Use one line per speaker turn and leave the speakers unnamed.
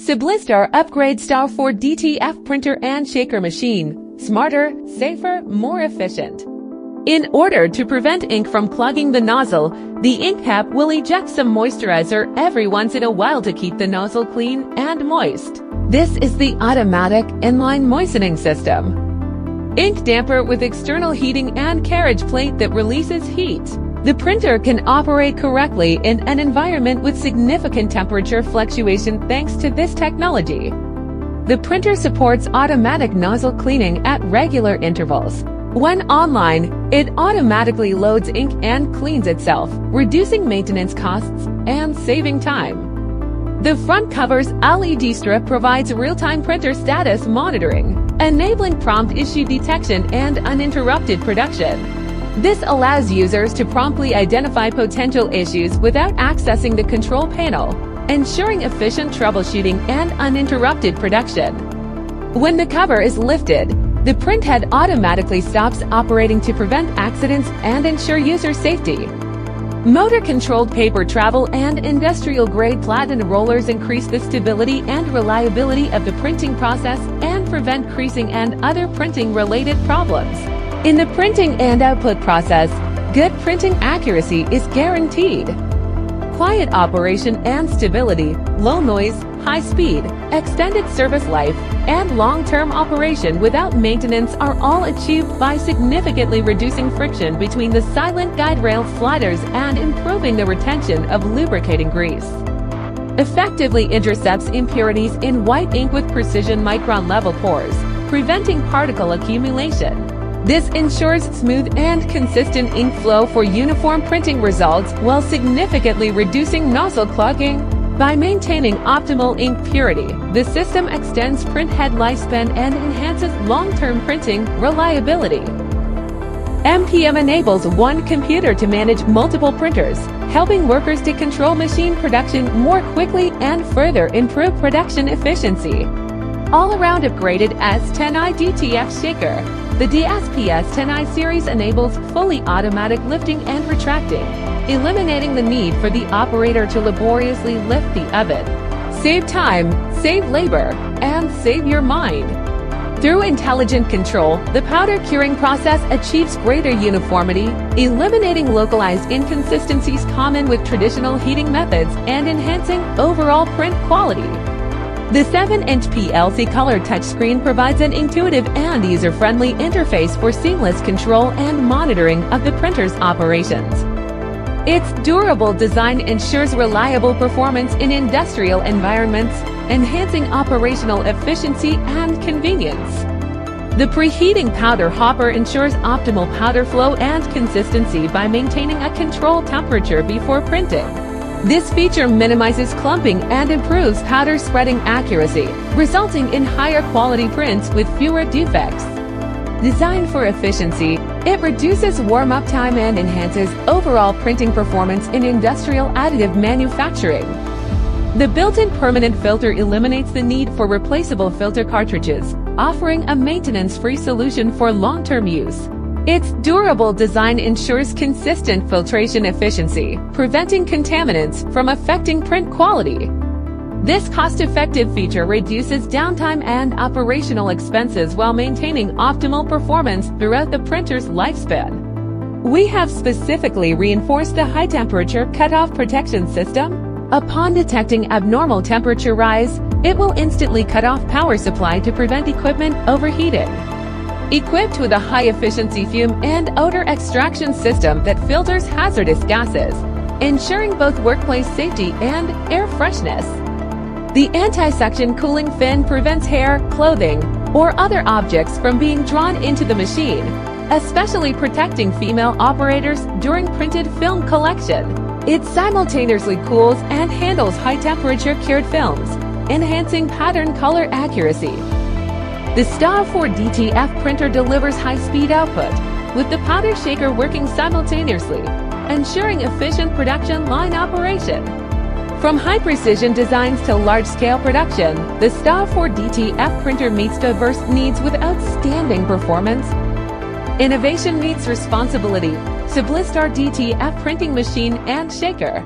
Sublistar upgrade Star 4 DTF printer and shaker machine. Smarter, safer, more efficient. In order to prevent ink from clogging the nozzle, the ink cap will eject some moisturizer every once in a while to keep the nozzle clean and moist. This is the automatic inline moistening system. Ink damper with external heating and carriage plate that releases heat. The printer can operate correctly in an environment with significant temperature fluctuation thanks to this technology. The printer supports automatic nozzle cleaning at regular intervals. When online, it automatically loads ink and cleans itself, reducing maintenance costs and saving time. The front cover's LED strip provides real-time printer status monitoring, enabling prompt issue detection and uninterrupted production. This allows users to promptly identify potential issues without accessing the control panel, ensuring efficient troubleshooting and uninterrupted production. When the cover is lifted, the printhead automatically stops operating to prevent accidents and ensure user safety. Motor-controlled paper travel and industrial-grade platen rollers increase the stability and reliability of the printing process and prevent creasing and other printing-related problems. In the printing and output process, good printing accuracy is guaranteed. Quiet operation and stability, low noise, high speed, extended service life, and long-term operation without maintenance are all achieved by significantly reducing friction between the silent guide rail sliders and improving the retention of lubricating grease. Effectively intercepts impurities in white ink with precision micron-level pores, preventing particle accumulation. This ensures smooth and consistent ink flow for uniform printing results while significantly reducing nozzle clogging. By maintaining optimal ink purity, the system extends printhead lifespan and enhances long-term printing reliability. MPM enables one computer to manage multiple printers, helping workers to control machine production more quickly and further improve production efficiency. All-around upgraded S10i DTF shaker. The DSP-S10i series enables fully automatic lifting and retracting, eliminating the need for the operator to laboriously lift the oven. Save time, save labor, and save your mind. Through intelligent control, the powder curing process achieves greater uniformity, eliminating localized inconsistencies common with traditional heating methods and enhancing overall print quality. The 7-inch PLC color touchscreen provides an intuitive and user-friendly interface for seamless control and monitoring of the printer's operations. Its durable design ensures reliable performance in industrial environments, enhancing operational efficiency and convenience. The preheating powder hopper ensures optimal powder flow and consistency by maintaining a controlled temperature before printing. This feature minimizes clumping and improves powder spreading accuracy, resulting in higher quality prints with fewer defects. Designed for efficiency, it reduces warm-up time and enhances overall printing performance in industrial additive manufacturing. The built-in permanent filter eliminates the need for replaceable filter cartridges, offering a maintenance-free solution for long-term use. Its durable design ensures consistent filtration efficiency, preventing contaminants from affecting print quality. This cost-effective feature reduces downtime and operational expenses while maintaining optimal performance throughout the printer's lifespan. We have specifically reinforced the high-temperature cutoff protection system. Upon detecting abnormal temperature rise, it will instantly cut off power supply to prevent equipment overheating. Equipped with a high-efficiency fume and odor extraction system that filters hazardous gases, ensuring both workplace safety and air freshness. The anti-suction cooling fin prevents hair, clothing, or other objects from being drawn into the machine, especially protecting female operators during printed film collection. It simultaneously cools and handles high-temperature cured films, enhancing pattern color accuracy. The Star 4 DTF printer delivers high-speed output, with the powder shaker working simultaneously, ensuring efficient production line operation. From high-precision designs to large-scale production, the Star 4 DTF printer meets diverse needs with outstanding performance. Innovation meets responsibility. Sublistar DTF printing machine and shaker.